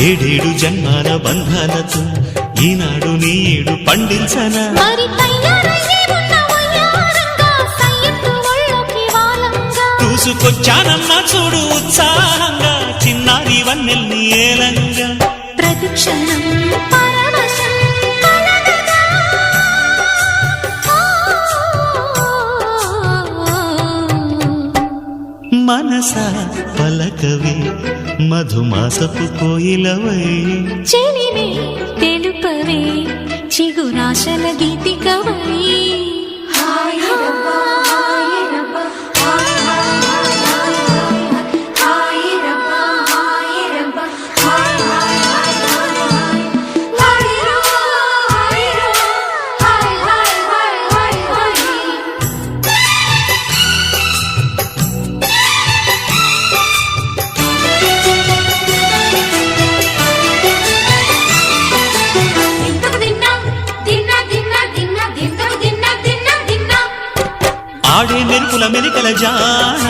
ఏడేడు జన్మాల బంధాలతో ఈనాడు నీడు పండించనా చూసుకొచ్చానమ్మా చూడు ఉత్సాహంగా చిన్నారి వన్నెల్ని ఏలంగా ప్రతిక్షణం మనసా పలకవే మధుమాసపు కోయిలవై చెలివే తెలుపవే చిగురాశల గీతికవై ఆడే మెరుపుల మెలికల జాన